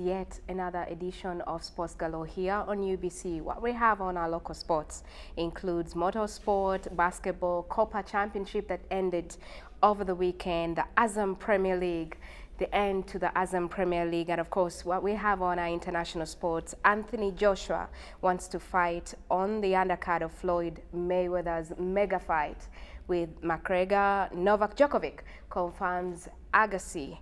Yet another edition of Sports Galore here on UBC. What we have on our local sports includes motorsport, basketball, Copa Championship that ended over the weekend, the Azam Premier League, the end to the Azam Premier League, and of course what we have on our international sports. Anthony Joshua wants to fight on the undercard of Floyd Mayweather's mega fight with McGregor. Novak Djokovic confirms Agassi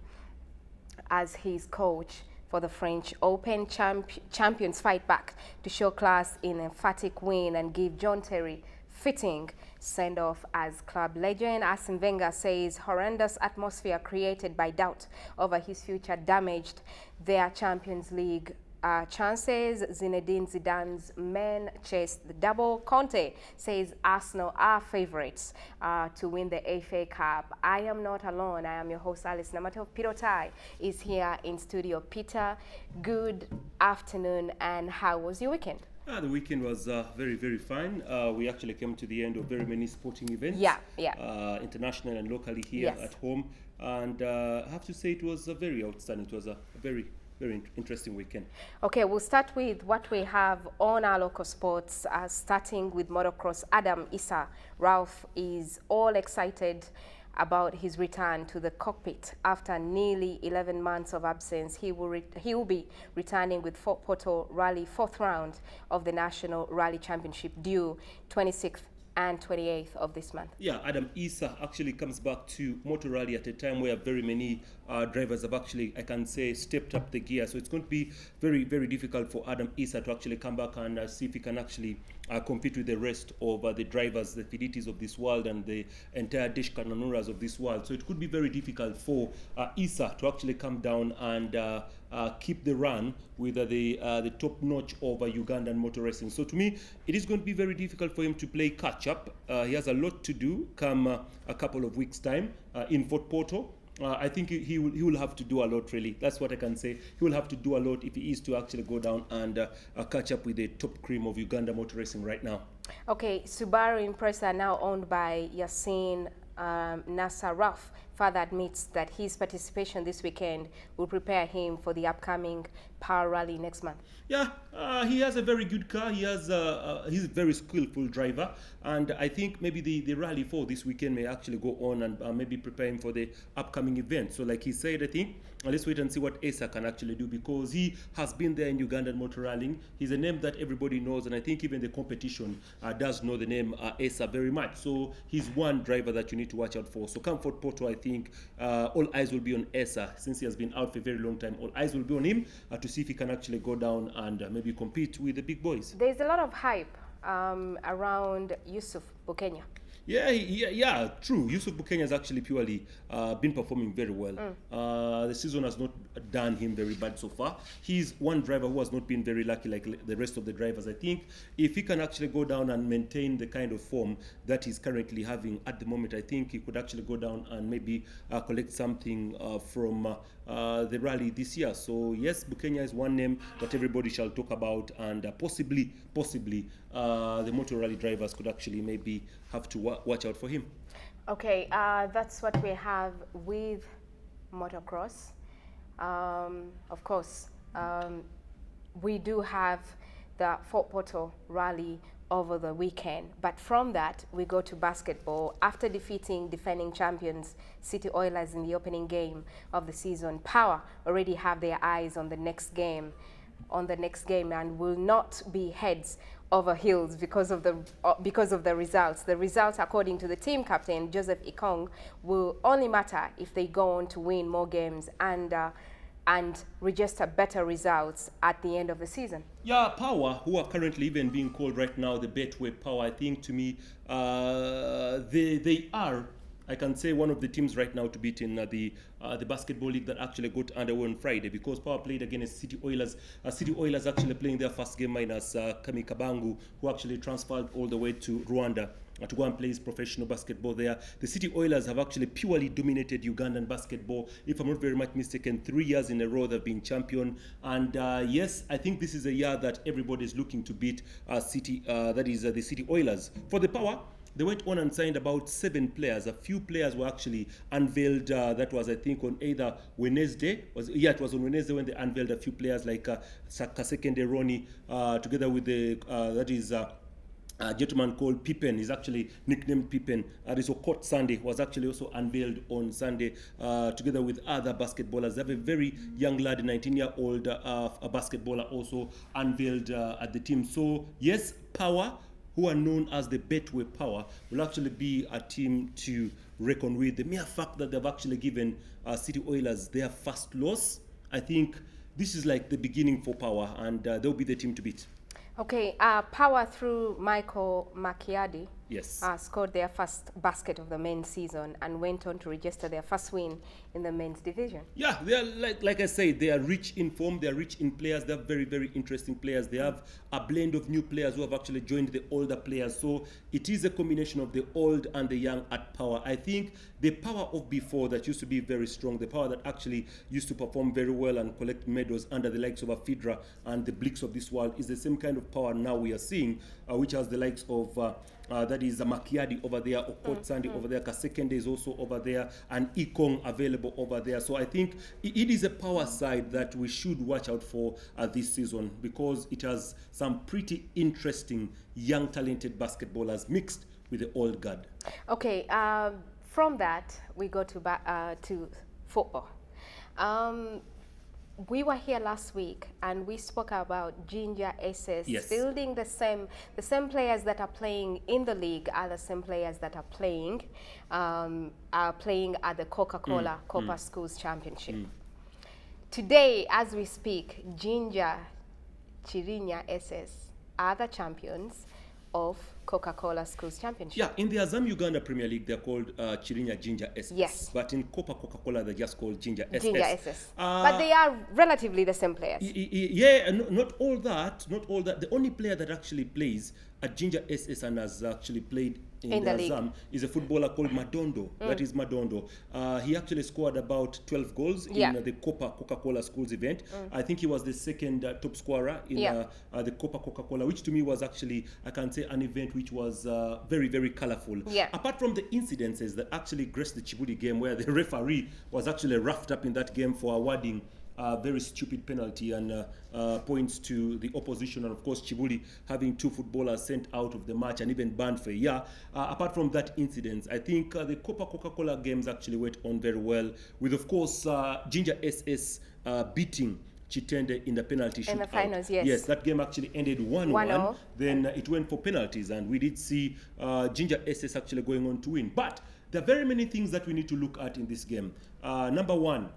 as his coach for the French Open. Champions fight back to show class in an emphatic win and give John Terry fitting send-off as club legend. Arsene Wenger says horrendous atmosphere created by doubt over his future damaged their Champions League chances. Zinedine Zidane's men chased the double. Conte says Arsenal are favourites to win the FA Cup. I am not alone. I am your host, Alice Namatovu. Peter Otai is here in studio. Peter, good afternoon, and how was your weekend? The weekend was very, very fine. We actually came to the end of very many sporting events. International and locally here at home. And I have to say it was very outstanding. It was a very interesting weekend. Okay, we'll start with what we have on our local sports, starting with motocross. Adam Issa Ralph is all excited about his return to the cockpit after nearly 11 months of absence. He will be returning with Fort Portal Rally 4th round of the National Rally Championship due 26th and 28th of this month. Yeah, Adam Issa actually comes back to Motor Rally at a time where very many drivers have actually, I can say, stepped up the gear. So it's going to be very, very difficult for Adam Issa to actually come back and see if he can actually compete with the rest of the drivers, the Fidditis of this world and the entire Desh Kananuras of this world. So it could be very difficult for Issa to actually come down and keep the run with the top notch of Ugandan motor racing. So to me, it is going to be very difficult for him to play catch up. He has a lot to do come a couple of weeks' time in Fort Portal. I think he will have to do a lot, really. That's what I can say. He will have to do a lot if he is to actually go down and catch up with the top cream of Uganda motor racing right now. Okay, Subaru Impreza, now owned by Yassine Nasaraf, further admits that his participation this weekend will prepare him for the upcoming Power Rally next month. Yeah, he has a very good car. He's a very skillful driver, and I think maybe the Rally 4 this weekend may actually go on and maybe prepare him for the upcoming event. So like he said, I think let's wait and see what Asa can actually do, because he has been there in Ugandan motor rallying. He's a name that everybody knows, and I think even the competition does know the name Asa very much. So he's one driver that you need to watch out for. So come Fort Porto, I think all eyes will be on Asa, since he has been out for a very long time. All eyes will be on him to see if he can actually go down and maybe compete with the big boys. There's a lot of hype around Yusuf Bukenya. Yeah, true. Yusuf Bukenya has actually purely been performing very well. The season has not done him very bad so far. He's one driver who has not been very lucky like the rest of the drivers. I think if he can actually go down and maintain the kind of form that he's currently having at the moment, I think he could actually go down and maybe collect something from the rally this year. So yes, Bukenya is one name that everybody shall talk about, and possibly the motor rally drivers could actually maybe have to watch out for him. Okay, that's what we have with motocross. Of course, we do have the Fort Portal Rally over the weekend, but from that we go to basketball. After defeating defending champions City Oilers in the opening game of the season, Power already have their eyes on the next game and will not be heads over heels because of the results. The results, according to the team captain Joseph Ikong, will only matter if they go on to win more games and register better results at the end of the season. Yeah, Power, who are currently even being called right now the Betway Power, I think to me they are, I can say, one of the teams right now to beat in the basketball league that actually got underway on Friday, because Power played against City Oilers. City Oilers actually playing their first game minus Kami Kabangu, who actually transferred all the way to Rwanda to go and play his professional basketball there. The City Oilers have actually purely dominated Ugandan basketball. If I'm not very much mistaken, 3 years in a row they've been champion. And yes, I think this is a year that everybody is looking to beat City, that is the City Oilers. For the Power, they went on and signed about 7 players. A few players were actually unveiled. That was, I think, on either Wednesday. It was on Wednesday when they unveiled a few players like Kasekende Roni, together with a gentleman called Pippen. Is actually nicknamed Pippen. This Okot Sunday was actually also unveiled on Sunday, together with other basketballers. They have a very young lad, a 19-year-old a basketballer, also unveiled at the team. So yes, Power, who are known as the Betway Power, will actually be a team to reckon with. The mere fact that they've actually given City Oilers their first loss, I think this is like the beginning for Power, and they'll be the team to beat. Okay, Power through Michael Macchiadi Yes. Scored their first basket of the men's season and went on to register their first win in the men's division. Yeah, they are like I say, they are rich in form, they are rich in players, they are very, very interesting players. They have a blend of new players who have actually joined the older players. So it is a combination of the old and the young at Power. I think the Power of before that used to be very strong, the Power that actually used to perform very well and collect medals under the likes of a Fidra and the Blicks of this world is the same kind of Power now we are seeing, which has the likes of that is Makiadi over there, Okot Sandy over there, Kasekende is also over there, and Ikong available over there. So I think it is a Power side that we should watch out for this season, because it has some pretty interesting young talented basketballers mixed with the old guard. Okay, from that we go to football. We were here last week and we spoke about Ginger SS. Yes. Fielding the same players that are playing in the league are the same players that are playing at the Coca-Cola Copa Schools Championship. Today, as we speak, Ginger Chirinya SS are the champions of Coca-Cola Schools Championship. Yeah, in the Azam Uganda Premier League, they're called Chirinya Ginger SS. Yes. But in Coca-Cola, they're just called Ginger SS. Ginger SS. But they are relatively the same players. Yeah, not all that. The only player that actually plays at Ginger SS and has actually played in the Azam is a footballer called Madondo. That is Madondo. He actually scored about 12 goals in the Coca-Cola Schools event. I think he was the second top scorer in the Coca-Cola, which to me was actually, I can say, an event which was very, very colorful. Yeah. Apart from the incidences that actually graced the Chibuli game, where the referee was actually roughed up in that game for awarding a very stupid penalty and points to the opposition, and of course Chibuli having 2 footballers sent out of the match and even banned for a year. Apart from that incident, I think the Coca-Cola games actually went on very well, with of course Ginger SS beating Chitende in the penalty shootout. In the finals, yes. Yes, that game actually ended 1-1. Then it went for penalties, and we did see Ginger SS actually going on to win. But there are very many things that we need to look at in this game. Number one,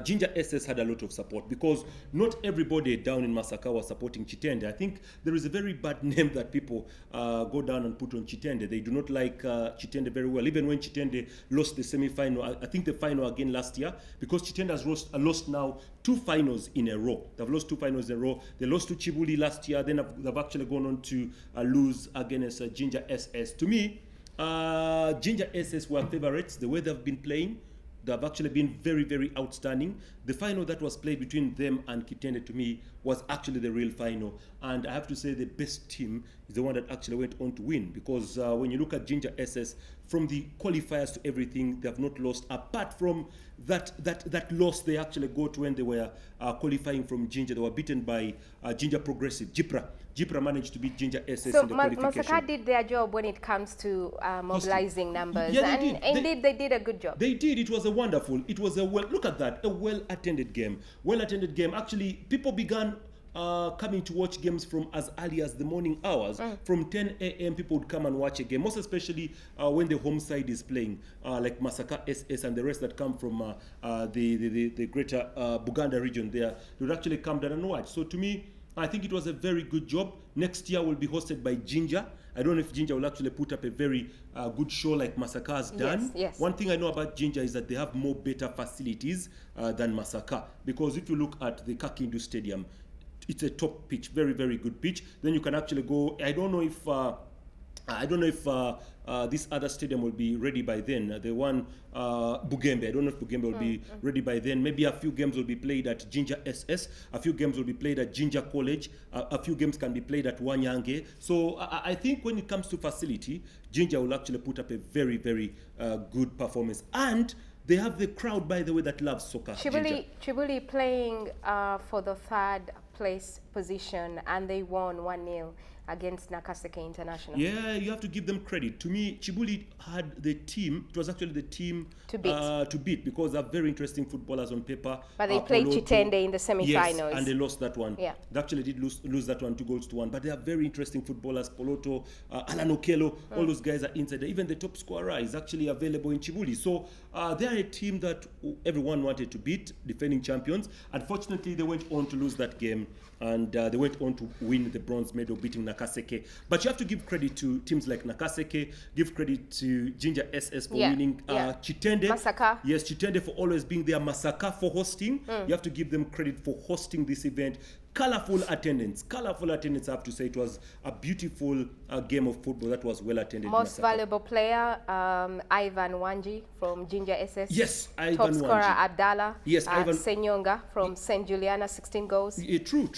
Ginger SS had a lot of support, because not everybody down in Masaka was supporting Chitende. I think there is a very bad name that people go down and put on Chitende. They do not like Chitende very well. Even when Chitende lost the semi-final, I think the final again last year, because Chitende has lost now 2 finals in a row. They've lost 2 finals in a row. They lost to Chibuli last year. Then they've actually gone on to lose against Ginger SS. To me, Ginger SS were favorites. The way they've been playing, they've actually been very, very outstanding. The final that was played between them and Kitende, to me, was actually the real final. And I have to say the best team is the one that actually went on to win, because when you look at Ginger SS, from the qualifiers to everything, they have not lost. Apart from that loss they actually got when they were qualifying from Ginger. They were beaten by Ginger Progressive, Jipra. Jipra managed to beat Ginger SS in the qualification. Masaka did their job when it comes to mobilizing numbers. Yeah, Indeed, they did a good job. They did. It was a look at that, a well-attended game. Well-attended game. Actually, people began coming to watch games from as early as the morning hours. From 10 a.m. people would come and watch a game, most especially when the home side is playing, like Masaka SS and the rest that come from the greater Buganda region there. They would actually come down and watch. So to me, I think it was a very good job. Next year will be hosted by Ginger. I don't know if Ginger will actually put up a very good show like Masaka has done. Yes. One thing I know about Ginger is that they have more better facilities than Masaka. Because if you look at the Kakindu Stadium, it's a top pitch, very, very good pitch. Then you can actually go, I don't know if I don't know if this other stadium will be ready by then. The one, Bugembe. I don't know if Bugembe will be ready by then. Maybe a few games will be played at Jinja SS. A few games will be played at Jinja College. A few games can be played at Wanyange. So I think when it comes to facility, Jinja will actually put up a very, very good performance. And they have the crowd, by the way, that loves soccer. Chibuli playing for the third place position, and they won 1-0 against Nakaseke International. Yeah, you have to give them credit. To me, Chibuli had the team. It was actually the team To beat. because they're very interesting footballers on paper. But they played Chitende in the semi-finals. Yes, and they lost that one. Yeah. They actually did lose that one 2-1. But they are very interesting footballers. Poloto, Alan Okello, all those guys are inside there. Even the top scorer is actually available in Chibuli. So they are a team that everyone wanted to beat, defending champions. Unfortunately, they went on to lose that game. And they went on to win the bronze medal, beating Nakaseke. But you have to give credit to teams like Nakaseke, give credit to Jinja SS for winning. Chitende. Masaka. Yes, Chitende for always being there. Masaka for hosting. You have to give them credit for hosting this event. Colorful attendance, I have to say. It was a beautiful game of football that was well attended. Most valuable player, Ivan Wanji from Jinja SS. Yes, Ivan Top scorer, Wanji. Abdallah. Yes, Ivan. Senyonga from St. Juliana, 16 goals. Yeah, true.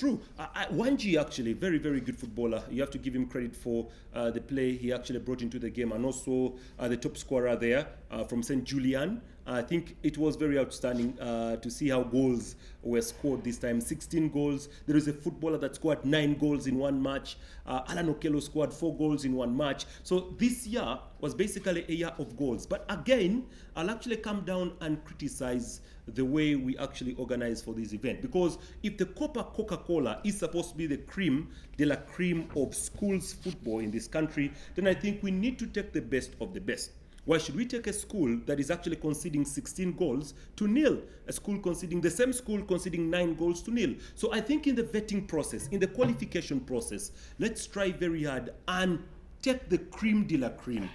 Wanji actually, very, very good footballer. You have to give him credit for the play he actually brought into the game, and also the top scorer there from St. Julian. I think it was very outstanding to see how goals were scored this time. 16 goals. There is a footballer that scored 9 goals in one match. Alan Okello scored 4 goals in one match. So this year was basically a year of goals. But again, I'll actually come down and criticize the way we actually organize for this event. Because if the Coca-Cola is supposed to be the creme de la creme of schools football in this country, then I think we need to take the best of the best. Why should we take a school that is actually conceding 16 goals to nil? The same school conceding 9 goals to nil. So I think in the vetting process, in the qualification process, let's try very hard and take the creme de la creme.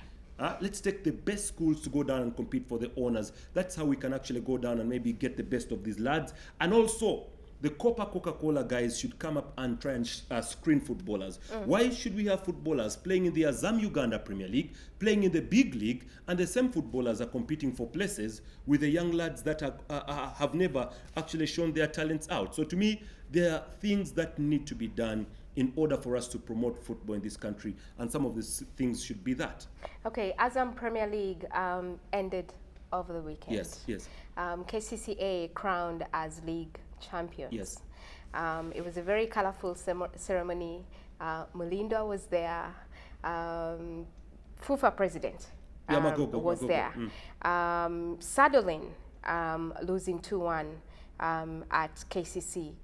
Let's take the best schools to go down and compete for the honors. That's how we can actually go down and maybe get the best of these lads. And also, the Coca-Cola guys should come up and try and screen footballers. Why should we have footballers playing in the Azam Uganda Premier League, playing in the big league, and the same footballers are competing for places with the young lads that have never actually shown their talents out? So to me, there are things that need to be done in order for us to promote football in this country, and some of these things should be that. Okay, Azam Premier League ended over the weekend. Yes. KCCA crowned as league champions. Yes. It was a very colorful ceremony. Mulindwa was there. FUFA president was there. Sadolin losing 2-1 at KCC.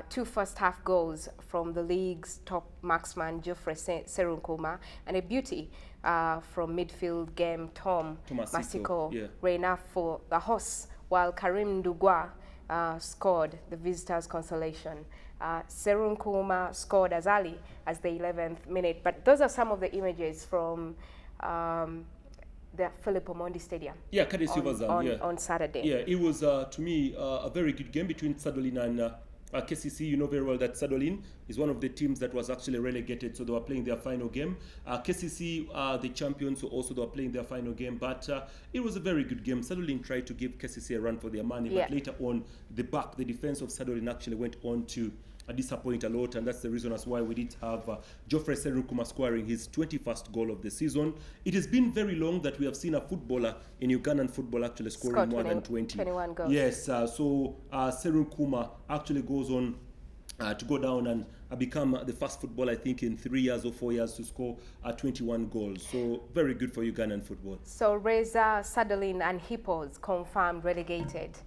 2 first-half goals from the league's top marksman, Geoffrey Serunkuma, and a beauty from midfield game, Tom Masiko, Reina for the hosts, while Karim Ndugwa scored the visitors' consolation. Serunkuma scored as early as the 11th minute. But those are some of the images from the Philip Omondi Stadium. Yeah, on Saturday. Yeah, it was, to me, a very good game between Sadolin and KCC. You know very well that Sadolin is one of the teams that was actually relegated, so they were playing their final game. KCC, the champions, so also they were playing their final game, but it was a very good game. Sadolin tried to give KCC a run for their money, but later on, the defense of Sadolin actually went on to disappoint a lot, and that's the reason as why we did have Geoffrey Serunkuma scoring his 21st goal of the season. It has been very long that we have seen a footballer in Ugandan football actually scoring more than 21 goals. Yes, so Serunkuma actually goes on to go down and become the first footballer, I think, in 3 years or 4 years to score 21 goals. So very good for Ugandan football. So Reza, Sadolin and Hippos confirmed relegated.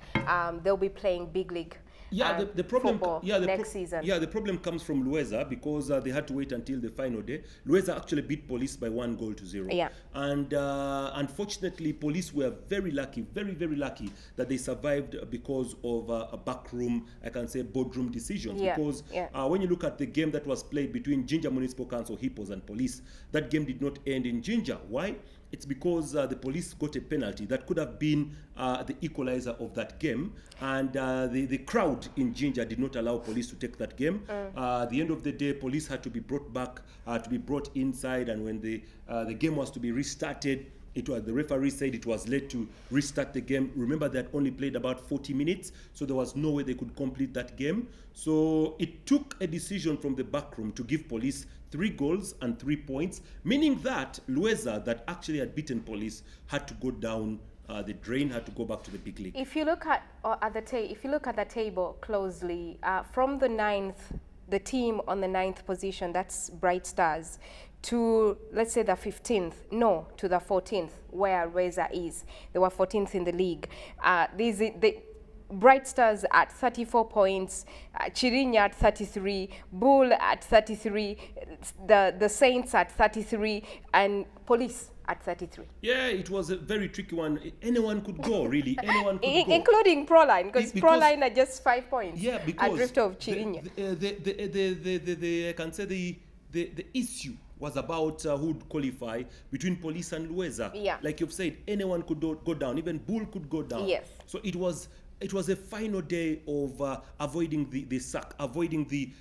They'll be playing big league. The problem. Next season. The problem comes from Lueza because they had to wait until the final day. Lueza actually beat Police by 1-0. Yeah. And unfortunately, Police were very lucky, very, very lucky that they survived because of a backroom, I can say, boardroom decisions. Because when you look at the game that was played between Jinja Municipal Council, Hippos, and Police, that game did not end in Jinja. Why? it's because the police got a penalty that could have been the equalizer of that game, and the crowd in Jinja did not allow police to take that game. At the end of the day, police had to be brought back, to be brought inside, and when the game was to be restarted, the referee said it was late to restart the game. Remember, they had only played about 40 minutes, so there was no way they could complete that game. So it took a decision from the back room to give police 3 goals and 3 points, meaning that Lueza, that actually had beaten police, had to go down the drain, had to go back to the big league. If you look at the table closely, from the 9th, the team on the 9th position, that's Bright Stars, to, let's say, the 15th, no, to the 14th, where Reza is. They were 14th in the league. The Bright Stars at 34 points, Chirinya at 33, Bull at 33, the Saints at 33, and Police at 33. Yeah, it was a very tricky one. Anyone could go, really. Anyone could go. Including Proline, because Proline are just 5 points. Yeah, because adrift of Chirinya. I can say the issue was about who would qualify between Police and Lueza. Yeah. Like you've said, anyone could go down. Even Bull could go down. Yes. So it was a final day of avoiding the sack, avoiding the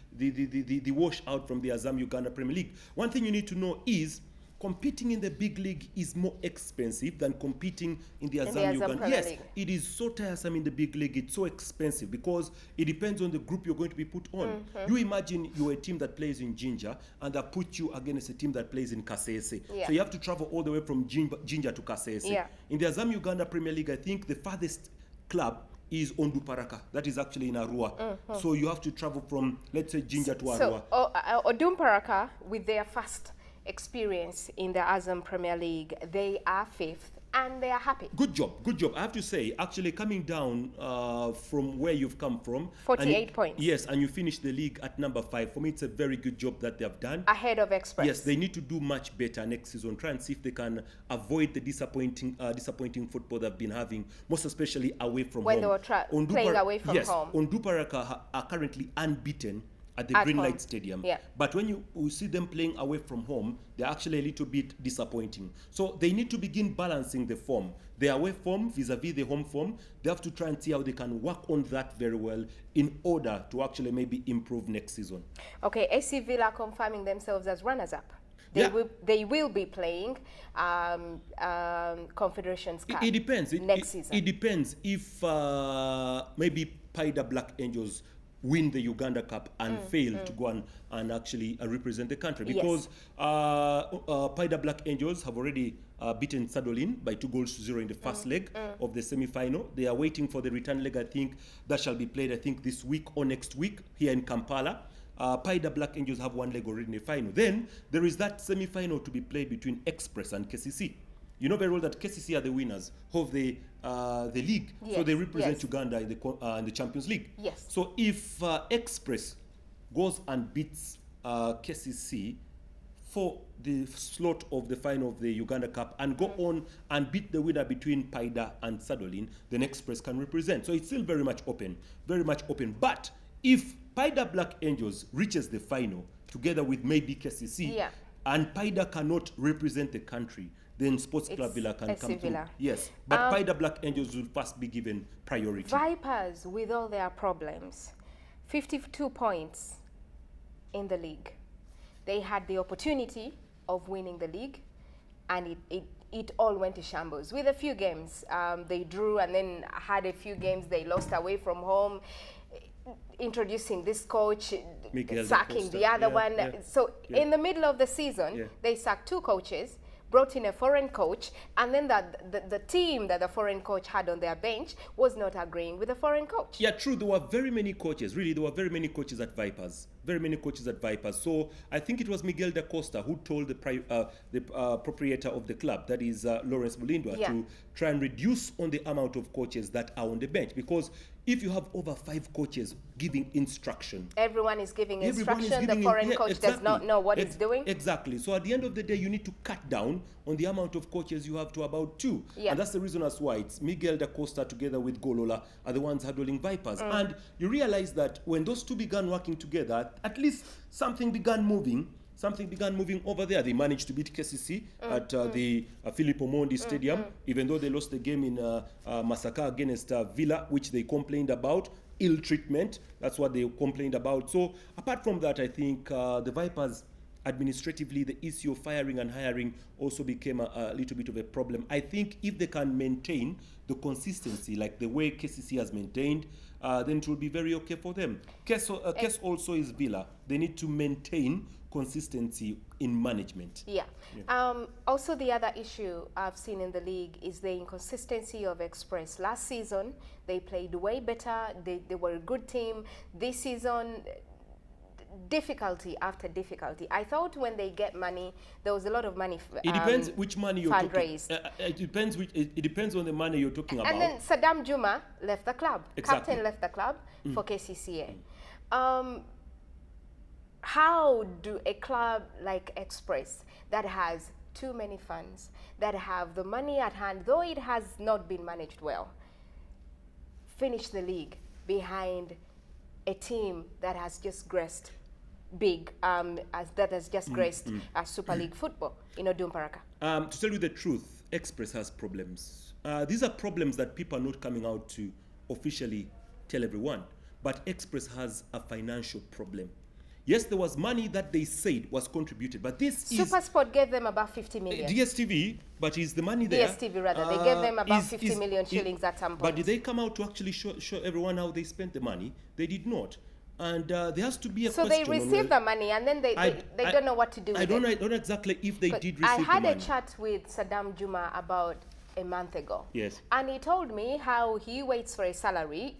washout from the Azam Uganda Premier League. One thing you need to know is competing in the big league is more expensive than competing in the Azam Uganda. Yes, it is so tiresome in the big league. It's so expensive because it depends on the group you're going to be put on. You imagine you're a team that plays in Jinja and they put you against a team that plays in Kasese. Yeah. So you have to travel all the way from Jinja to Kasese. Yeah. In the Azam Uganda Premier League, I think the farthest club is Onduparaka. That is actually in Arua. So you have to travel from, let's say, Jinja to Arua. So Odumparaka, with their first experience in the Azam Premier League, they are 5th and they are happy. Good job. I have to say, actually coming down from where you've come from. 48 points. Yes, and you finish the league at number 5. For me, it's a very good job that they have done. Ahead of Express. Yes, they need to do much better next season. Try and see if they can avoid the disappointing football they've been having, most especially away from when home. When they were playing away from home. Onduparaka are currently unbeaten at the Greenlight Stadium. Yeah. But when you see them playing away from home, they're actually a little bit disappointing. So they need to begin balancing the form. The away form vis-a-vis the home form, they have to try and see how they can work on that very well in order to actually maybe improve next season. Okay, AC Villa confirming themselves as runners-up. They will be playing Confederations Cup. It depends. Next season. It depends if maybe Paida Black Angels win the Uganda Cup and fail to go and actually represent the country, because Paida Black Angels have already beaten Sadolin by 2-0 in the first leg of the semi-final. They are waiting for the return leg. I think that shall be played, I think, this week or next week here in Kampala. Paida Black Angels have 1 leg already in the final. Then there is that semi-final to be played between Express and KCC. You know very well that KCC are the winners of the league, so they represent Uganda in the Champions League. Yes. So if Express goes and beats KCC for the slot of the final of the Uganda Cup and go on and beat the winner between Paida and Sadolin, then Express can represent. So it's still very much open, very much open. But if Paida Black Angels reaches the final together with maybe KCC, and Paida cannot represent the country, then Sports Club Villa can come through. Yes, but Paida Black Angels will first be given priority. Vipers, with all their problems, 52 points in the league. They had the opportunity of winning the league, and it all went to shambles. With a few games, they drew, and then had a few games they lost away from home, introducing this coach, sacking the other one. So in the middle of the season, they sacked 2 coaches, brought in a foreign coach, and then the team that the foreign coach had on their bench was not agreeing with the foreign coach. Yeah, true. There were very many coaches. Really, there were very many coaches at Vipers. Very many coaches at Vipers. So I think it was Miguel da Costa who told the proprietor of the club, that is Lawrence Mulindwa, to try and reduce on the amount of coaches that are on the bench. Because if you have over 5 coaches giving instruction, everyone is giving instruction, the foreign coach does not know what he's doing. Exactly. So at the end of the day, you need to cut down on the amount of coaches you have to about 2. And that's the reason as why it's Miguel da Costa together with Galore are the ones handling Vipers. And you realize that when those 2 began working together, at least something began moving. something began moving over there. They managed to beat KCC at the Philip Omondi Stadium, even though they lost the game in Masaka against Villa, which they complained about. Ill treatment, that's what they complained about. So apart from that, I think the Vipers, administratively, the issue of firing and hiring also became a little bit of a problem. I think if they can maintain the consistency like the way KCC has maintained, then it will be very okay for them. Case also is Villa. They need to maintain consistency in management. Yeah. Also, the other issue I've seen in the league is the inconsistency of Express. Last season, they played way better. They were a good team. This season, difficulty after difficulty. I thought when they get money, there was a lot of money. It depends which money you're fundraised. talking. It depends on the money you're talking about. And then Saddam Juma left the club. Exactly. Captain left the club for KCCA. How do a club like Express that has too many funds, that have the money at hand, though it has not been managed well, finish the league behind a team that has just graced big, that has just graced Super League football in Odumparaka? To tell you the truth, Express has problems. These are problems that people are not coming out to officially tell everyone. But Express has a financial problem. Yes, there was money that they said was contributed, but this Supersport gave them about 50 million. DSTV, but is the money there? DSTV rather, they gave them about 50 million shillings at some point. But did they come out to actually show everyone how they spent the money? They did not. And there has to be a question. So they received the money and then they don't know what to do with it. I don't know exactly if they did receive the money. I had a chat with Saddam Juma about a month ago. Yes. And he told me how he waits for a salary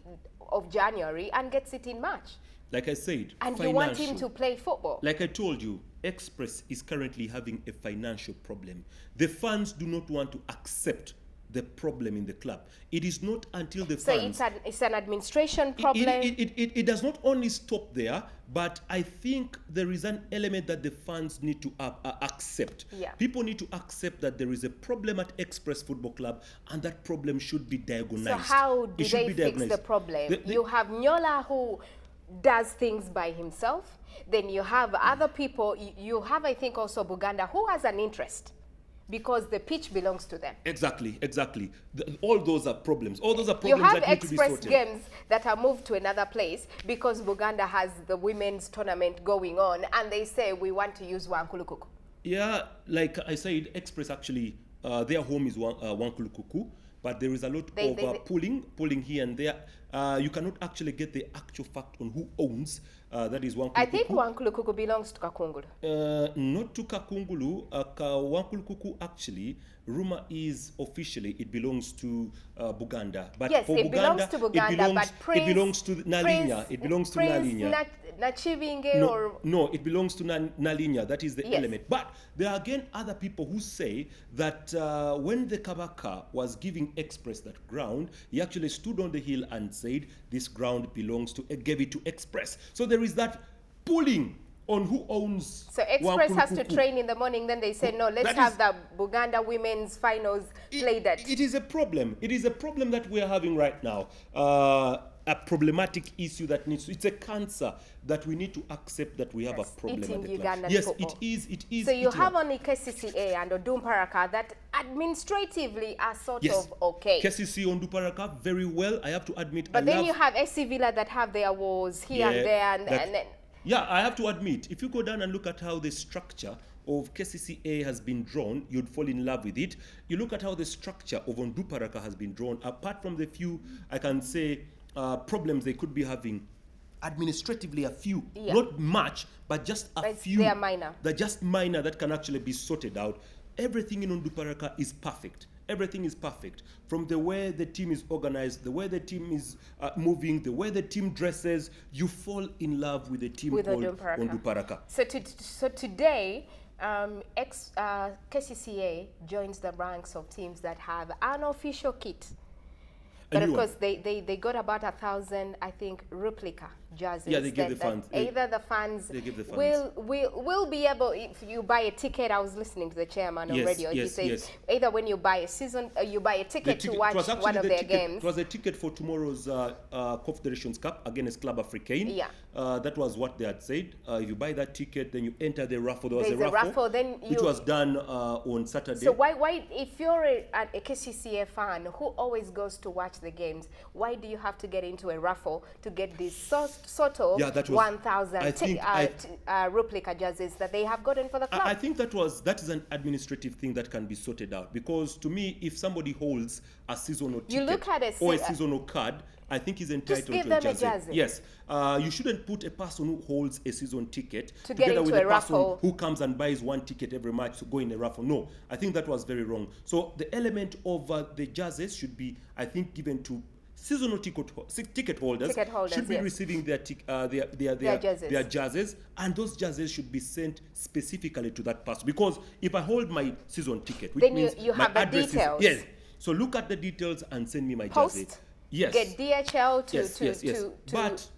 of January and gets it in March. Like I said, and you want him to play football. Like I told you, Express is currently having a financial problem. The fans do not want to accept the problem in the club. It is not until the fans... So it's an administration problem? It does not only stop there, but I think there is an element that the fans need to accept. Yeah. People need to accept that there is a problem at Express Football Club and that problem should be diagnosed. So how do they fix the problem? You have Nyola who does things by himself. Then you have other people. You have, I think, also Buganda who has an interest because the pitch belongs to them. Exactly. All those are problems. All those are problems that need to be sorted. You have Express games that are moved to another place because Buganda has the women's tournament going on and they say, we want to use Wankulukuku. Yeah, like I said, Express actually, their home is Wankulukuku. But there is a lot of pulling here and there. You cannot actually get the actual fact on who owns. That is Wankulukuku. I think Wankulukuku belongs to Kakungulu. Not to Kakungulu. Wankulukuku actually, rumor is officially it belongs to Buganda. But yes, for it belongs to Buganda, but it belongs to Nalinya. It belongs to Nalinya. No, it belongs to Nalinya. That is the element. But there are again other people who say that when the Kabaka was giving Express that ground, he actually stood on the hill and said, this ground belongs to, gave it to Express. So there is that pulling on who owns. So Express has to train in the morning, then they say, no, let's have the Buganda women's finals played at. It is a problem. It is a problem that we are having right now. A problematic issue that it's a cancer that we need to accept that we have a problem at the club. Yes, football. It is. So you have only KCCA and Odumparaka that administratively are sort of okay. KCC Odumparaka, very well, I have to admit. But then you have SC Villa that have their wars here and there and then... Yeah, I have to admit, if you go down and look at how the structure of KCCA has been drawn, you'd fall in love with it. You look at how the structure of Odumparaka has been drawn, apart from the few, I can say, problems they could be having administratively, a few, not much, but just a few. They are minor. They're just minor that can actually be sorted out. Everything in Odumparaka is perfect. Everything is perfect. From the way the team is organized, the way the team is moving, the way the team dresses, you fall in love with the team called Odumparaka. So today, KCCA joins the ranks of teams that have an official kit. But of course, they got about 1,000, I think, replica jerseys. Yeah, they give the fans. Either the fans, They give the fans. will be able, if you buy a ticket. I was listening to the chairman on radio. He says either when you buy a season, you buy a ticket to watch one of their games. It was a ticket for tomorrow's Confederations Cup against Club Africain. Yeah. That was what they had said. If you buy that ticket, then you enter the raffle. There was There's a raffle, then which was done on Saturday. So why, if you're a KCCA fan who always goes to watch the games, why do you have to get into a raffle to get these sort of 1,000 replica jerseys that they have gotten for the club? I think that is an administrative thing that can be sorted out, because to me, if somebody holds a seasonal ticket or a seasonal card, I think he's entitled to a jersey. Yes. You shouldn't put a person who holds a season ticket together with a person who comes and buys one ticket every match to go in a raffle. No, I think that was very wrong. So the element of the jerseys should be, I think, given to seasonal ticket holders should be receiving their jerseys, and those jerseys should be sent specifically to that person. Because if I hold my season ticket, which means you have my the details. Yes. So look at the details and send me my jersey. Yes. Get DHL to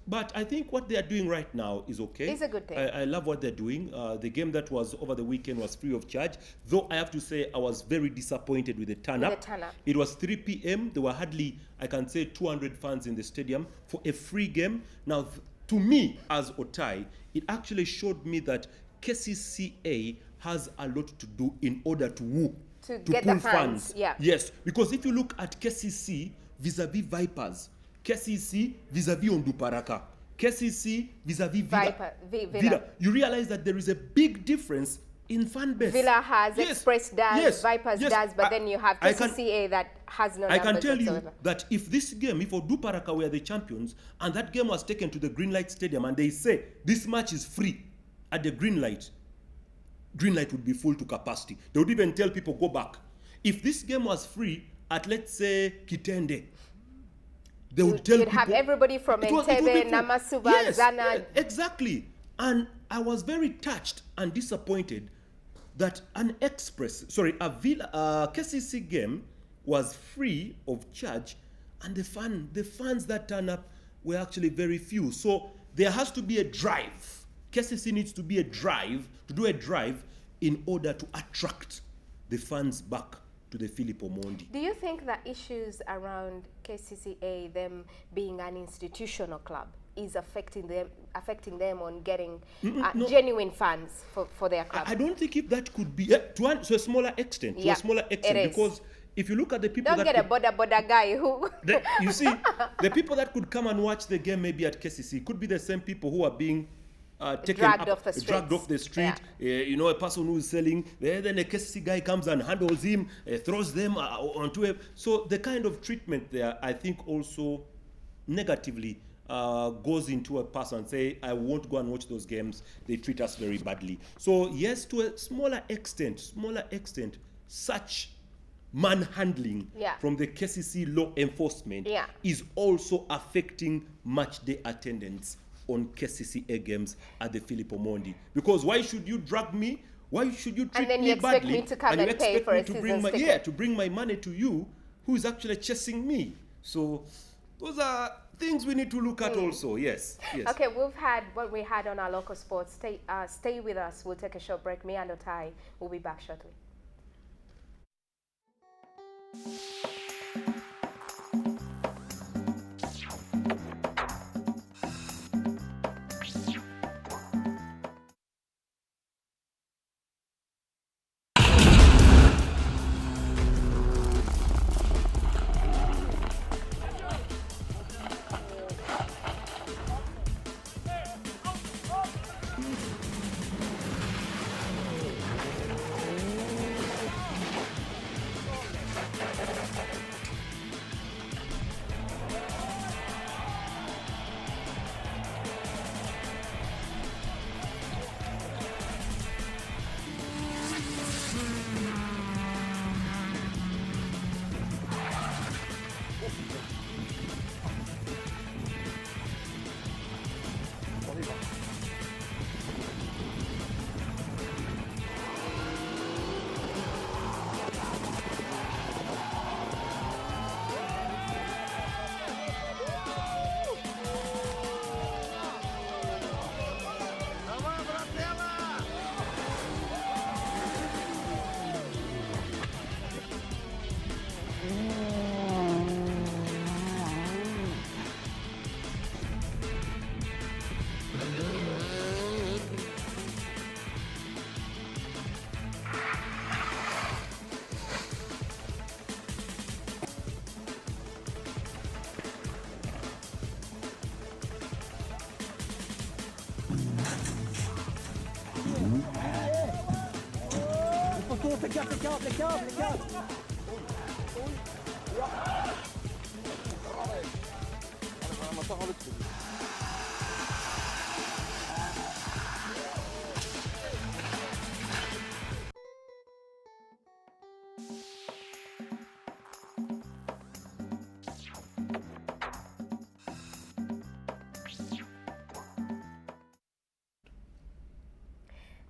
But I think what they are doing right now is okay. It's a good thing. I love what they're doing. The game that was over the weekend was free of charge, though I have to say I was very disappointed with the turn-up. It was 3 p.m. There were hardly, I can say, 200 fans in the stadium for a free game. Now, to me, as Otai, it actually showed me that KCCA has a lot to do in order to get pull the fans. Yeah. Yes, because if you look at KCC vis-a-vis Vipers, KCC vis-a-vis Onduparaka, KCC vis-a-vis Villa, you realize that there is a big difference in fan base. Villa has, Express does, Vipers does, but then you have KCCA that has no numbers. I can tell you that if this game, if Onduparaka were the champions, and that game was taken to the Greenlight Stadium, and they say this match is free at the Greenlight would be full to capacity. They would even tell people, go back. If this game was free at, let's say, Kitende, they would tell people. You'd have everybody from Entebbe, Namatovu, Zana. Exactly. And I was very touched and disappointed that a KCC game was free of charge, and the fans that turn up were actually very few. So there has to be a drive. KCC needs to do a drive in order to attract the fans back to the Philip Omondi. Do you think that issues around KCCA, them being an institutional club, is affecting them on getting genuine fans for their club? I don't think if that could be to a smaller extent. To a smaller extent, because if you look at the people don't get a border guy who you see, the people that could come and watch the game maybe at KCC could be the same people who are being dragged off the street. Yeah. A person who is selling, then a KCC guy comes and handles him, throws them onto him. So the kind of treatment there, I think, also negatively goes into a person and say, I won't go and watch those games. They treat us very badly. So yes, to a smaller extent, such manhandling from the KCC law enforcement is also affecting match day attendance on KCCA games at the Philip Omondi. Because why should you drag me? Why should you treat me badly? And then you expect me to come and pay for a season ticket. To bring my money to you, who is actually chasing me. So those are things we need to look at also. Yes. Okay, we've had what we had on our local sports. Stay with us. We'll take a short break. Me and Otai will be back shortly.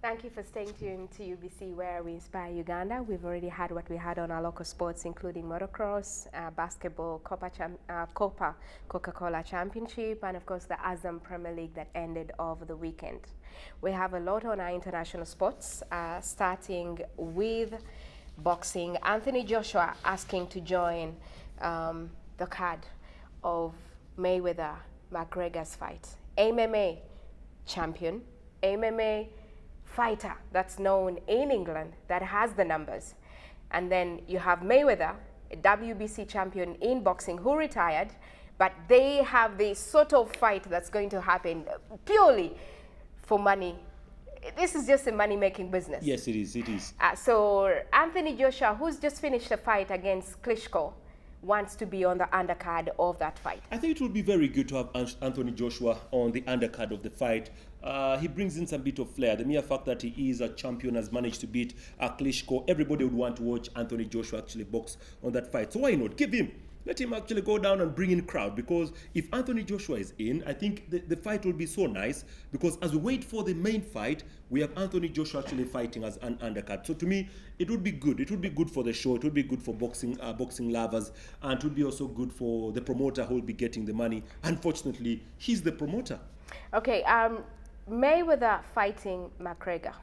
Thank you for staying tuned to UBC, where we inspire Uganda. We've already had what we had on our local sports, including motocross, basketball, Copa Coca-Cola Championship, and of course the Azam Premier League that ended over the weekend. We have a lot on our international sports, starting with boxing. Anthony Joshua asking to join the card of Mayweather-McGregor's fight. MMA champion, MMA fighter that's known in England that has the numbers. And then you have Mayweather, a WBC champion in boxing who retired, but they have this sort of fight that's going to happen purely for money. This is just a money-making business. Yes, it is. It is. So Anthony Joshua, who's just finished a fight against Klitschko, wants to be on the undercard of that fight. I think it would be very good to have Anthony Joshua on the undercard of the fight. He brings in some bit of flair. The mere fact that he is a champion, has managed to beat Klitschko, everybody would want to watch Anthony Joshua actually box on that fight. So why not? Give him. Let him actually go down and bring in crowd, because if Anthony Joshua is in, I think the fight will be so nice, because as we wait for the main fight, we have Anthony Joshua actually fighting as an undercard. So to me, it would be good. It would be good for the show. It would be good for boxing lovers, and it would be also good for the promoter who will be getting the money. Unfortunately, he's the promoter. Okay, Mayweather fighting McGregor.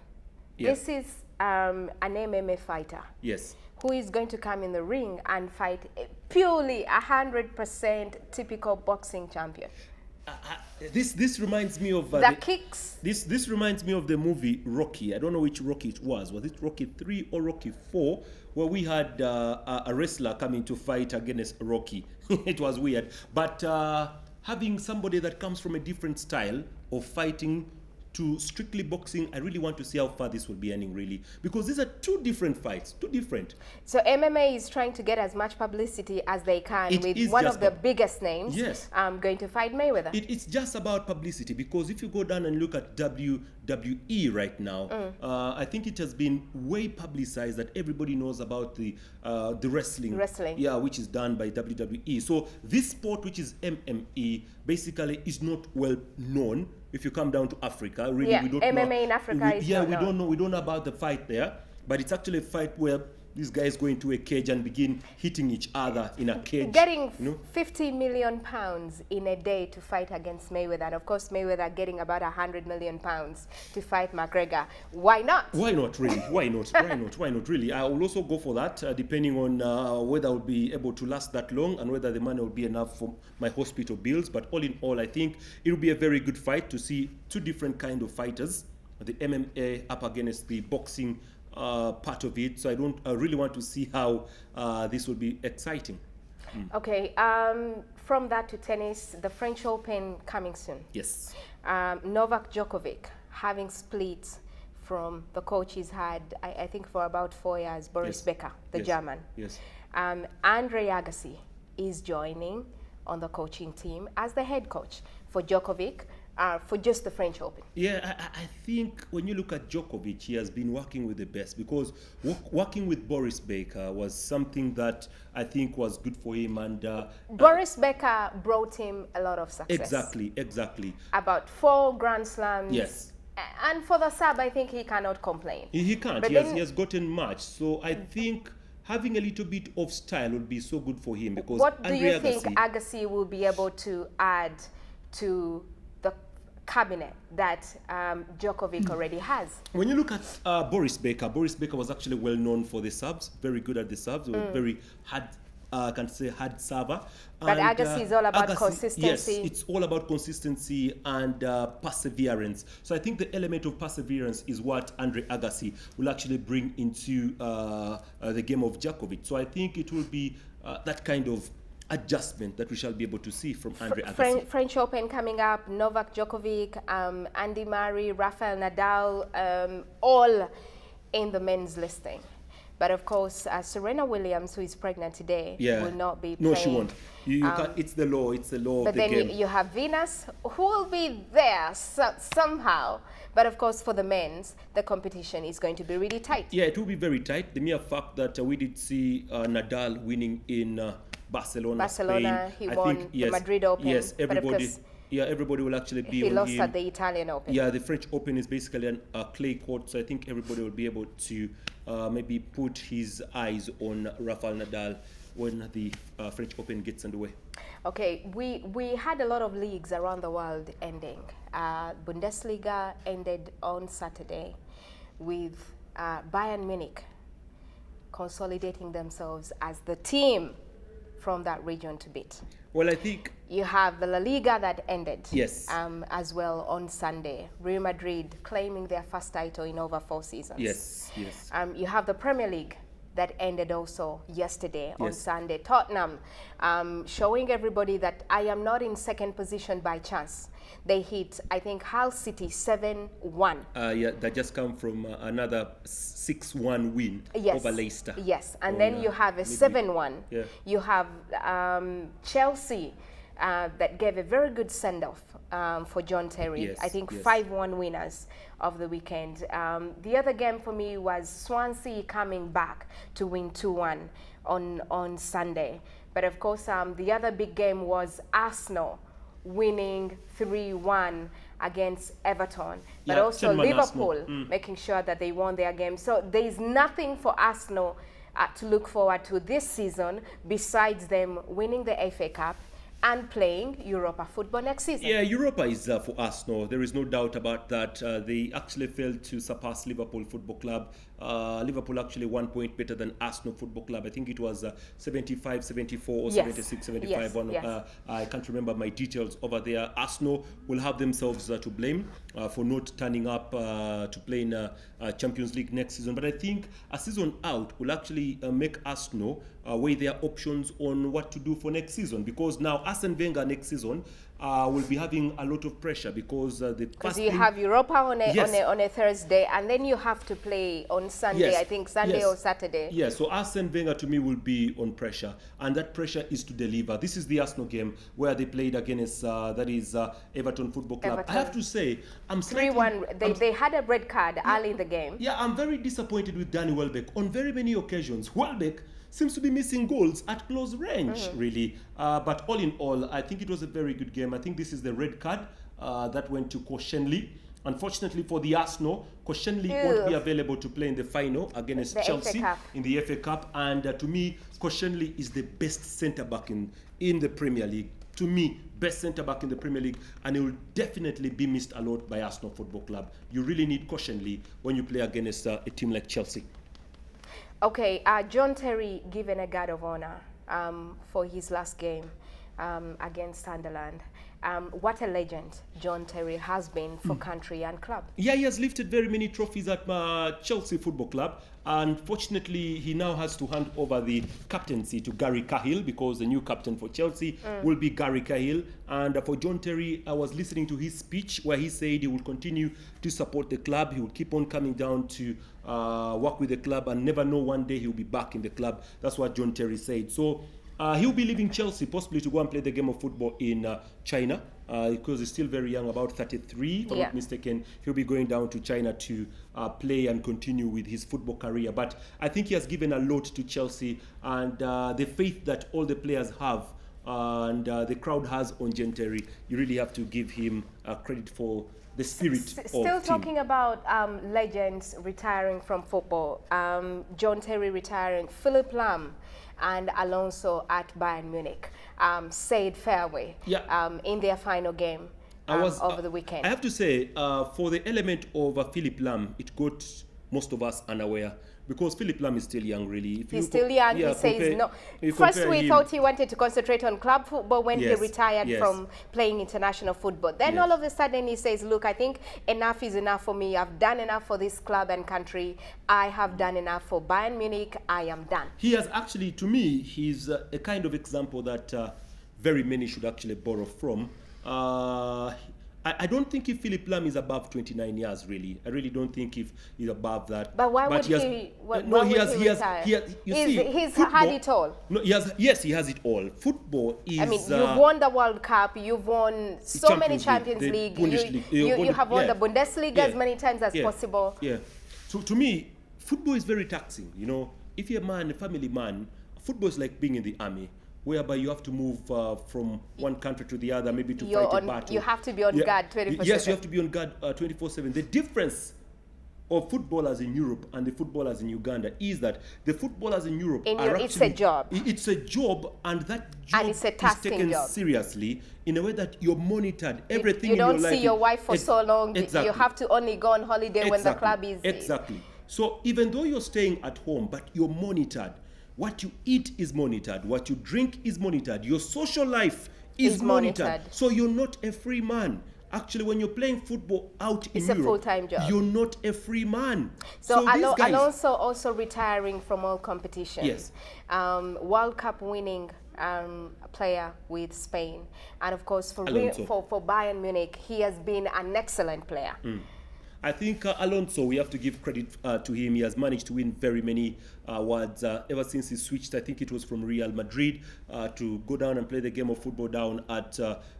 Yes. This is an MMA fighter. Yes. Who is going to come in the ring and fight purely 100% typical boxing champion. This reminds me of the kicks. This reminds me of the movie Rocky. I don't know which Rocky it was. Was it Rocky 3 or Rocky 4? Where we had a wrestler coming to fight against Rocky. It was weird. But having somebody that comes from a different style of fighting to strictly boxing, I really want to see how far this will be ending, really, because these are two different fights, two different. So MMA is trying to get as much publicity as they can with one of the biggest names. Yes. Going to fight Mayweather. It's just about publicity, because if you go down and look at WWE right now, I think it has been way publicized that everybody knows about the wrestling. Yeah, which is done by WWE. So this sport, which is MMA, basically is not well known. If you come down to Africa, really, yeah, we don't MMA know. in Africa is we don't know about the fight there, but it's actually a fight where these guys go into a cage and begin hitting each other in a cage. Getting 50 million pounds in a day to fight against Mayweather, and of course Mayweather getting about 100 million pounds to fight McGregor. Why not? Why not, really? Why not? Why not? Why not, really? I will also go for that, depending on whether I'll be able to last that long and whether the money will be enough for my hospital bills. But all in all, I think it will be a very good fight to see two different kind of fighters, the MMA up against the boxing part of it. So I really want to see how this will be exciting. Okay, from that to tennis, the French Open coming soon. Yes. Novak Djokovic having split from the coach he's had, I think, for about 4 years, Boris Becker, the German. Yes. Andre Agassi is joining on the coaching team as the head coach for Djokovic. For just the French Open. Yeah, I think when you look at Djokovic, he has been working with the best, because working with Boris Becker was something that I think was good for him. And Boris Becker brought him a lot of success. Exactly. About 4 Grand Slams. Yes. And for the sub, I think he cannot complain. He can't. He has gotten much. So I think having a little bit of style would be so good for him, because what do you think Agassi will be able to add to the cabinet that Djokovic already has? When you look at Boris Becker was actually well known for the subs, very good at the subs, very hard, hard server. But Agassi is all about consistency. Yes, it's all about consistency and perseverance. So I think the element of perseverance is what Andre Agassi will actually bring into the game of Djokovic. So I think it will be that kind of adjustment that we shall be able to see from Andre Agassi. French Open coming up, Novak Djokovic, Andy Murray, Rafael Nadal, all in the men's listing. But of course, Serena Williams, who is pregnant today, will not be No, playing. she won't. You can't, it's the law. It's the law of the game. But then you have Venus, who will be there somehow. But of course, for the men's, the competition is going to be really tight. Yeah, it will be very tight. The mere fact that we did see Nadal winning in Barcelona, Spain. He won the Madrid Open. Yes, everybody. Yeah, everybody will actually be on him. He lost at the Italian Open. Yeah, the French Open is basically a clay court, so I think everybody will be able to maybe put his eyes on Rafael Nadal when the French Open gets underway. Okay, we had a lot of leagues around the world ending. Bundesliga ended on Saturday with Bayern Munich consolidating themselves as the team from that region to beat. Well, I think you have the La Liga that ended. Yes. As well on Sunday. Real Madrid claiming their first title in over 4 seasons. Yes, yes. You have the Premier League that ended also yesterday on Sunday. Tottenham showing everybody that I am not in second position by chance. They hit, I think, Hull City 7-1. Yeah, that just come from another 6-1 win over Leicester. Yes, and then you have a 7-1. Yeah. You have Chelsea that gave a very good send-off for John Terry. Yes, I think yes. 5-1 winners of the weekend. The other game for me was Swansea coming back to win 2-1 on Sunday. But of course, the other big game was Arsenal winning 3-1 against Everton, but also Liverpool making sure that they won their game. So there is nothing for Arsenal to look forward to this season besides them winning the FA Cup and playing Europa football next season. Yeah, Europa is for Arsenal. There is no doubt about that. They actually failed to surpass Liverpool Football Club. Liverpool actually 1 point better than Arsenal Football Club. I think it was 75, 74 or 76, 75. I can't remember my details over there. Arsenal will have themselves to blame for not turning up to play in Champions League next season. But I think a season out will actually make Arsenal weigh their options on what to do for next season, because now Arsene Wenger next season will be having a lot of pressure because you have Europa on a Thursday, and then you have to play on Sunday. I think Sunday or Saturday. Yeah, so Arsene Wenger to me will be on pressure, and that pressure is to deliver. This is the Arsenal game where they played against Everton Football Club. I have to say, I'm 3-1. They had a red card early in the game. Yeah, I'm very disappointed with Danny Welbeck. On very many occasions, Welbeck seems to be missing goals at close range, really. But all in all, I think it was a very good game. I think this is the red card that went to Koscielny. Unfortunately for the Arsenal, Koscielny won't be available to play in the final against Chelsea in the FA Cup. And to me, Koscielny is the best centre-back in the Premier League. To me, best centre-back in the Premier League, and he will definitely be missed a lot by Arsenal Football Club. You really need Koscielny when you play against a team like Chelsea. Okay, John Terry given a guard of honor for his last game against Sunderland. What a legend John Terry has been for country and club. Yeah, he has lifted very many trophies at Chelsea Football Club. Unfortunately, he now has to hand over the captaincy to Gary Cahill, because the new captain for Chelsea will be Gary Cahill. And for John Terry, I was listening to his speech where he said he will continue to support the club. He will keep on coming down to work with the club, and never know one day he'll be back in the club. That's what John Terry said. So he'll be leaving Chelsea, possibly to go and play the game of football in China, because he's still very young, about 33, if I'm not mistaken. He'll be going down to China to play and continue with his football career. But I think he has given a lot to Chelsea, and the faith that all the players have and the crowd has on John Terry, you really have to give him credit for the spirit of Still talking about legends retiring from football. John Terry retiring, Philip Lahm and Alonso at Bayern Munich said farewell in their final game over the weekend. I have to say, for the element of Philip Lahm, it got most of us unaware, because Philip Lahm is still young, really. He's still young. He says no. First, we thought he wanted to concentrate on club football when he retired from playing international football. Then all of a sudden he says, look, I think enough is enough for me. I've done enough for this club and country. I have done enough for Bayern Munich. I am done. He has actually, to me, he's a kind of example that very many should actually borrow from. I don't think if Philip Lam is above 29 years, really. I really don't think if he's above that. But why would he retire? He's had it all. No, yes, he has it all. Football is... I mean, you've won the World Cup, you've won so many Champions League, you have won the Bundesliga as many times as possible. Yeah. So to me, football is very taxing. You know, if you're a family man, football is like being in the army, whereby you have to move from one country to the other, maybe to fight a battle. You have to be on guard 24/7. Yes, you have to be on guard 24/7. The difference of footballers in Europe and the footballers in Uganda is that the footballers in Europe it's a job. It's a job, and that job and it's a is taken seriously in a way that you're monitored. Everything you don't in your life, see your wife for so long. Exactly. You have to only go on holiday when the club is... Exactly. So even though you're staying at home, but you're monitored. What you eat is monitored. What you drink is monitored. Your social life is monitored. So you're not a free man. Actually, when you're playing football out in Europe, it's a full-time job. You're not a free man. So Alonso also retiring from all competitions. Yes. World Cup winning player with Spain. And of course, for Bayern Munich, he has been an excellent player. I think Alonso, we have to give credit to him. He has managed to win very many awards ever since he switched. I think it was from Real Madrid to go down and play the game of football down at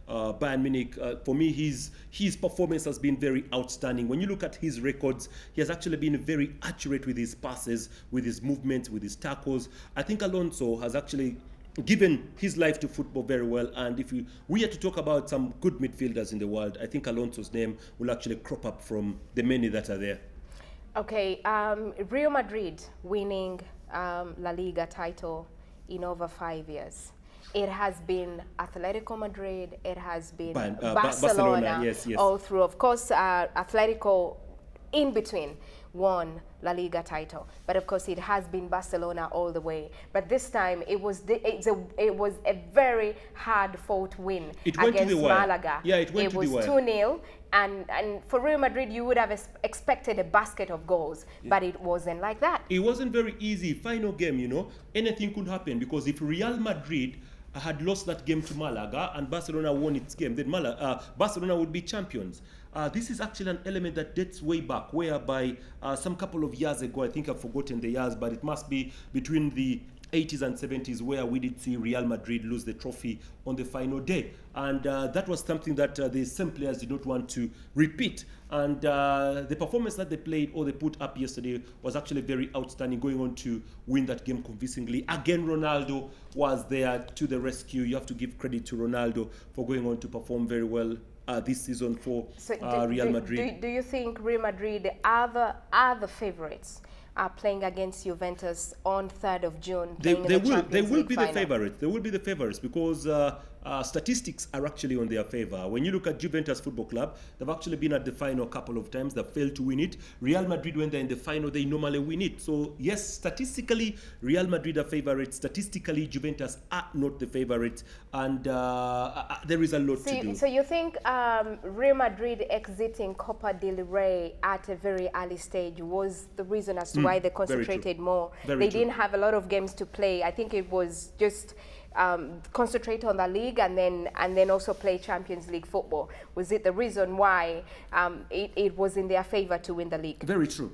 Bayern Munich. For me, his performance has been very outstanding. When you look at his records, he has actually been very accurate with his passes, with his movements, with his tackles. I think Alonso has actually given his life to football very well, and if we are to talk about some good midfielders in the world, I think Alonso's name will actually crop up from the many that are there. Okay, Real Madrid winning La Liga title in over 5 years. It has been Atletico Madrid, it has been Barcelona, yes. all through. Of course, Atletico in between won La Liga title, but of course it has been Barcelona all the way. But this time it was a very hard-fought win against Malaga. Yeah, it went to the wire. It was 2-0, and for Real Madrid you would have expected a basket of goals, but it wasn't like that. It wasn't very easy. Final game, you know, anything could happen, because if Real Madrid had lost that game to Malaga and Barcelona won its game, then Barcelona would be champions. This is actually an element that dates way back, whereby some couple of years ago, I think I've forgotten the years, but it must be between the 80s and 70s, where we did see Real Madrid lose the trophy on the final day. And that was something that the same players did not want to repeat. And the performance that they played or they put up yesterday was actually very outstanding, going on to win that game convincingly. Again, Ronaldo was there to the rescue. You have to give credit to Ronaldo for going on to perform very well this season for Real Madrid. Do you think Real Madrid are the favorites are playing against Juventus on 3rd of June? They will be the favorites. They will be the favorites because statistics are actually on their favor. When you look at Juventus Football Club, they've actually been at the final a couple of times. They've failed to win it. Real Madrid, when they're in the final, they normally win it. So yes, statistically, Real Madrid are favorites. Statistically, Juventus are not the favorites. And there is a lot to do. So you think Real Madrid exiting Copa del Rey at a very early stage was the reason as to why they concentrated more? They didn't have a lot of games to play. I think it was just concentrate on the league and then also play Champions League football. Was it the reason why it was in their favor to win the league? Very true.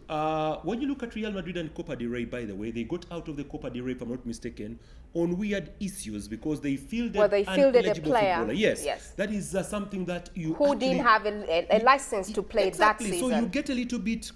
When you look at Real Madrid and Copa del Rey, by the way, they got out of the Copa del Rey, if I'm not mistaken, on weird issues because they fielded a player. Footballer. Yes. That is something that who didn't have a license to play that season. So you get a little bit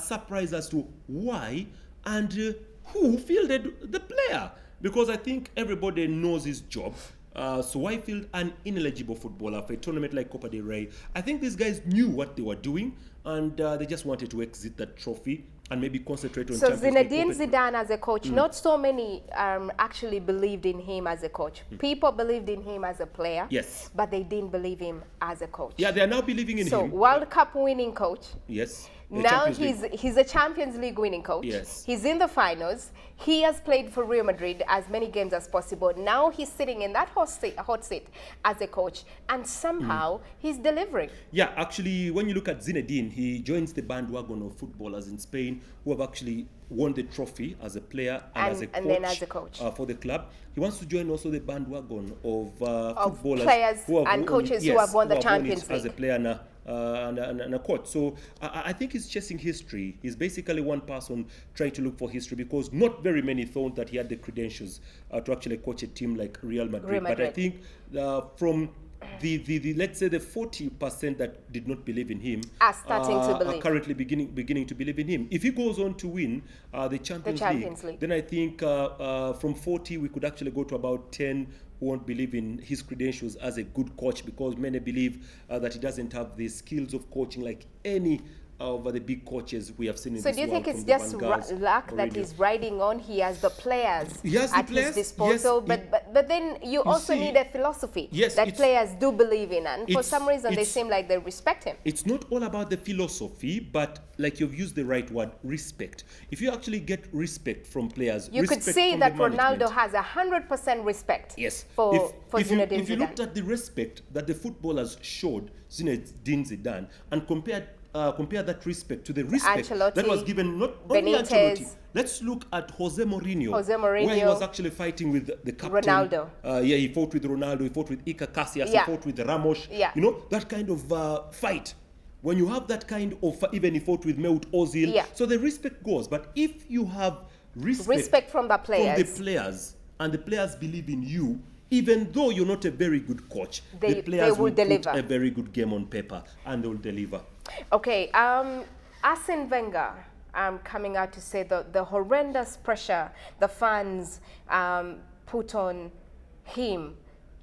surprised as to why and who fielded the player. Because I think everybody knows his job. So why field an ineligible footballer for a tournament like Copa del Rey? I think these guys knew what they were doing, and they just wanted to exit that trophy and maybe concentrate on Champions League. So Zinedine Zidane as a coach, not so many actually believed in him as a coach. People believed in him as a player, yes, but they didn't believe him as a coach. Yeah, they are now believing in him. So World Cup winning coach. Yes. Now he's a Champions League winning coach. Yes. He's in the finals. He has played for Real Madrid as many games as possible. Now he's sitting in that hot seat as a coach, and somehow he's delivering. Yeah, actually, when you look at Zinedine, he joins the bandwagon of footballers in Spain. coaching who have actually won the trophy as a player and as a coach, then as a coach. For the club. He wants to join also the bandwagon of footballers players and coaches who have won the Champions League as a player and a coach. So I think he's chasing history. He's basically one person trying to look for history, because not very many thought that he had the credentials to actually coach a team like Real Madrid. But I think from the let's say the 40% that did not believe in him are starting to believe. Are currently beginning to believe in him. If he goes on to win the Champions League, then I think from 40 we could actually go to about 10 who won't believe in his credentials as a good coach, because many believe that he doesn't have the skills of coaching like any of the big coaches we have seen in this world. So do you think it's just luck that he's riding on? He has the players at his disposal, yes, but then you also need a philosophy that players do believe in, and for some reason they seem like they respect him. It's not all about the philosophy, but like you've used the right word, respect. If you actually get respect from players, you could say that Ronaldo has 100% respect for Zinedine Zidane. If you looked at the respect that the footballers showed Zinedine Zidane and compare that respect to the respect that was given not only Ancelotti. Let's look at Jose Mourinho, where he was actually fighting with the captain. Ronaldo. He fought with Ronaldo, he fought with Iker Casillas, he fought with Ramos. You know, that kind of fight. When you have that kind of, even he fought with Mesut Ozil. So the respect goes. But if you have respect from the players, and the players believe in you, even though you're not a very good coach, the players will deliver. Put a very good game on paper and they'll deliver. Okay, Arsene Wenger coming out to say the horrendous pressure the fans put on him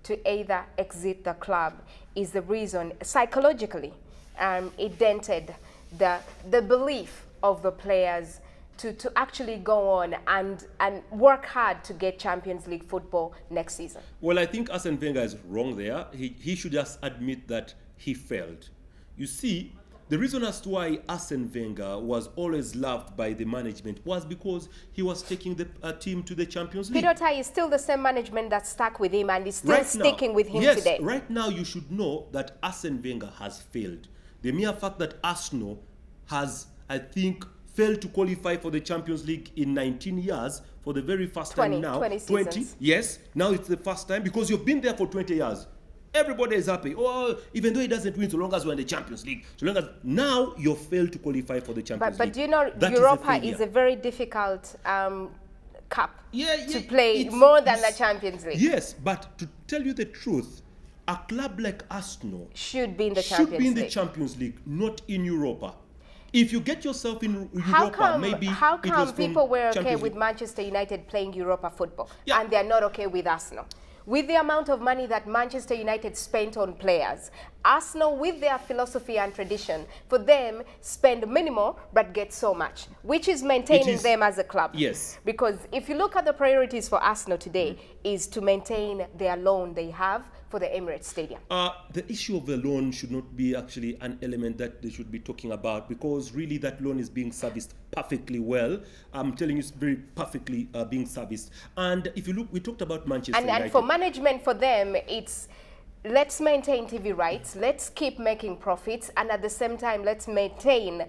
to either exit the club is the reason, psychologically, it dented the belief of the players to actually go on and work hard to get Champions League football next season. Well, I think Arsene Wenger is wrong there. He should just admit that he failed. You see, the reason as to why Arsene Wenger was always loved by the management was because he was taking the team to the Champions League. Peter Otai is still the same management that stuck with him and is still sticking with him today. Right now you should know that Arsene Wenger has failed. The mere fact that Arsenal has, I think, failed to qualify for the Champions League in 19 years for the very first time now. 20 yes, now it's the first time, because you've been there for 20 years. Everybody is happy. Oh, even though he doesn't win, so long as we're in the Champions League. So long as now you've failed to qualify for the Champions League. But do you know, Europa is a very difficult cup to play, more than the Champions League. Yes, but to tell you the truth, a club like Arsenal should be in the Champions League, not in Europa. If you get yourself in Europa, maybe how come people were okay with Manchester United playing Europa football and they're not okay with Arsenal? With the amount of money that Manchester United spent on players, Arsenal, with their philosophy and tradition, for them, spend minimal but get so much, which is maintaining them as a club. Yes. Because if you look at the priorities for Arsenal today, is to maintain their loan they have for the Emirates Stadium. The issue of the loan should not be actually an element that they should be talking about, because really that loan is being serviced perfectly well. I'm telling you, it's very perfectly being serviced. And if you look, we talked about Manchester United. And for management, for them, it's let's maintain TV rights, let's keep making profits, and at the same time, let's maintain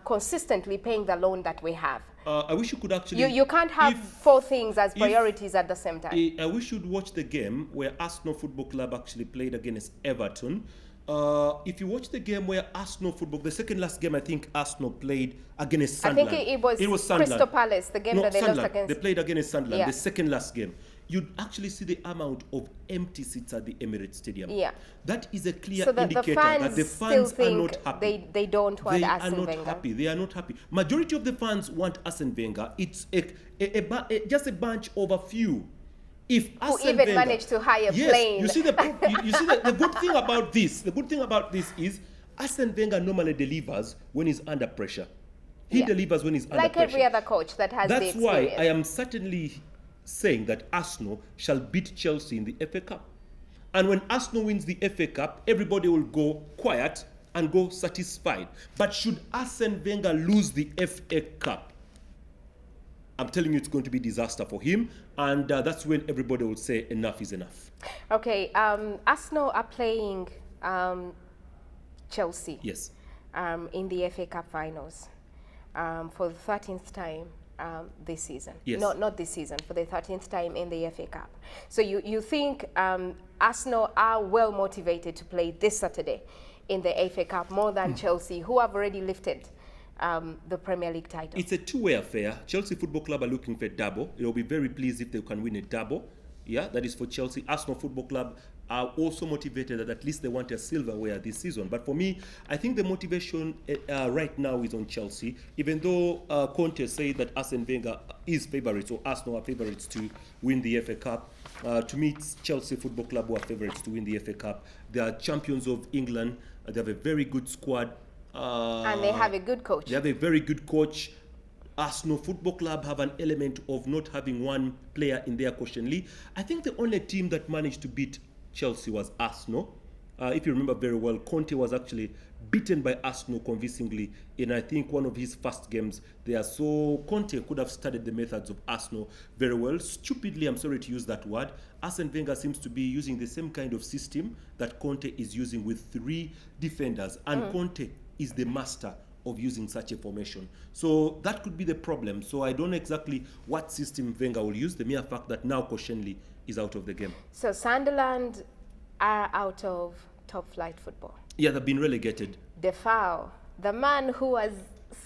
consistently paying the loan that we have. I wish you could actually... You can't have four things as priorities at the same time. I wish you'd watch the game where Arsenal Football Club actually played against Everton. If you watch the game where Arsenal Football, the second last game I think Arsenal played against Sunderland. I think it was Crystal Palace, the game that they lost against. They played against Sunderland, the second last game. You'd actually see the amount of empty seats at the Emirates Stadium. That is a clear indicator that the fans are not happy. They don't want Arsene Wenger. They are not happy. They are not happy. Majority of the fans want Arsene Wenger. It's just a bunch of a few. If who even managed to hire plane. You see the good thing about this. The good thing about this is Arsene Wenger normally delivers when he's under pressure. He delivers when he's under pressure. Like every other coach that has the experience. That's why I am certainly saying that Arsenal shall beat Chelsea in the FA Cup. And when Arsenal wins the FA Cup, everybody will go quiet and go satisfied. But should Arsene Wenger lose the FA Cup, I'm telling you it's going to be disaster for him, and that's when everybody will say enough is enough. Okay, Arsenal are playing Chelsea yes. In the FA Cup finals. for the 13th time this season. Yes. Not this season, for the 13th time in the FA Cup. So you think Arsenal are well motivated to play this Saturday in the FA Cup more than Chelsea, who have already lifted the Premier League title? It's a two-way affair. Chelsea Football Club are looking for a double. They'll be very pleased if they can win a double. Yeah, that is for Chelsea. Arsenal Football Club are also motivated that at least they want a silverware this season. But for me, I think the motivation right now is on Chelsea. Even though Conte said that Arsene Wenger is favourites, or Arsenal are favourites to win the FA Cup, to me it's Chelsea Football Club who are favourites to win the FA Cup. They are champions of England. They have a very good squad. And they have a good coach. They have a very good coach. Arsenal Football Club have an element of not having one player in their questionly. I think the only team that managed to beat Chelsea was Arsenal. If you remember very well, Conte was actually beaten by Arsenal convincingly in, I think, one of his first games there. So Conte could have studied the methods of Arsenal very well. Stupidly, I'm sorry to use that word, Arsene Wenger seems to be using the same kind of system that Conte is using with three defenders. And Conte is the master of using such a formation. So that could be the problem. So I don't know exactly what system Wenger will use, the mere fact that now Koscielny is out of the game. So Sunderland are out of top flight football. Yeah, they've been relegated. Defoe, the man who was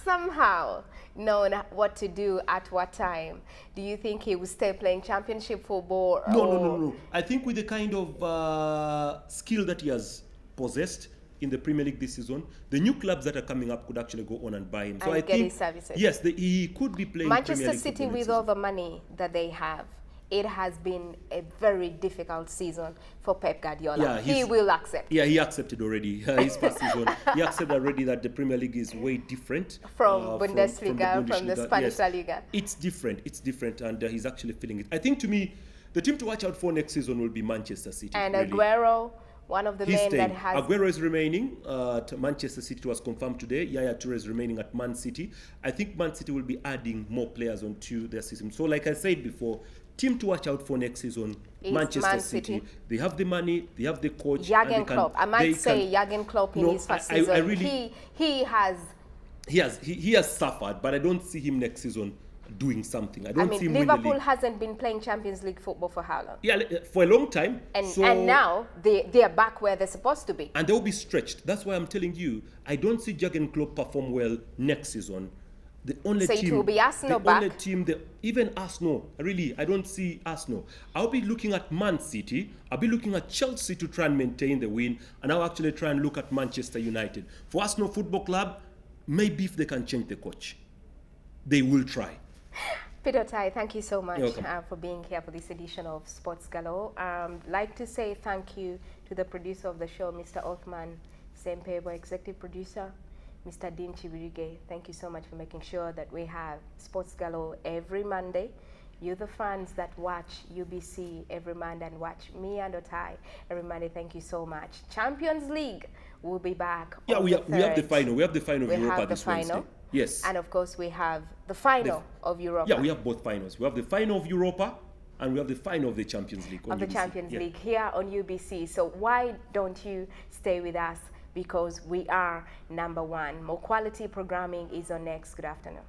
somehow known what to do at what time, do you think he will stay playing championship football? No. I think with the kind of skill that he has possessed in the Premier League this season, the new clubs that are coming up could actually go on and buy him. So and I get think his services. Yes, he could be playing Manchester Premier League City, football with next all season. the money that they have, it has been a very difficult season for Pep Guardiola. Yeah, he will accept. Yeah, he accepted already. His first season, he accepted already that the Premier League is way different From Bundesliga, from the Spanish Yes. La Liga. It's different, and he's actually feeling it. I think, to me, the team to watch out for next season will be Manchester City. And really. Aguero, one of the He's men staying. that has... Aguero is remaining at Manchester City. It was confirmed today. Yaya Toure is remaining at Man City. I think Man City will be adding more players onto their system. So like I said before, team to watch out for next season, Manchester Man City. City. They have the money, they have the coach. Jurgen Klopp. I might say Jurgen Klopp in his first season. I really, he has suffered, but I don't see him next season doing something. I don't see him win the Liverpool league. hasn't been playing Champions League football for how long? Yeah, for a long time. And now they are back where they're supposed to be. And they'll be stretched. That's why I'm telling you, I don't see Jurgen Klopp perform well next season. The only so team, it will be Arsenal the back. only team, even Arsenal, really, I don't see Arsenal. I'll be looking at Man City. I'll be looking at Chelsea to try and maintain the win. And I'll actually try and look at Manchester United. For Arsenal Football Club, maybe if they can change the coach, they will try. Peter Otai, thank you so much for being here for this edition of Sports Galore. Like to say thank you to the producer of the show, Mr. Othman Sempebo, executive producer, Mr. Dean Chibirige. Thank you so much for making sure that we have Sports Galore every Monday. You, the fans that watch UBC every Monday and watch me and Otai every Monday, thank you so much. Champions League will be back. Yeah, we have the final. We have the final of Europa this Wednesday. Yes. And of course, we have the final of Europa. Yeah, we have both finals. We have the final of Europa and we have the final of the Champions League. Of the Champions League here on UBC. So why don't you stay with us? Because we are number one. More quality programming is on next. Good afternoon.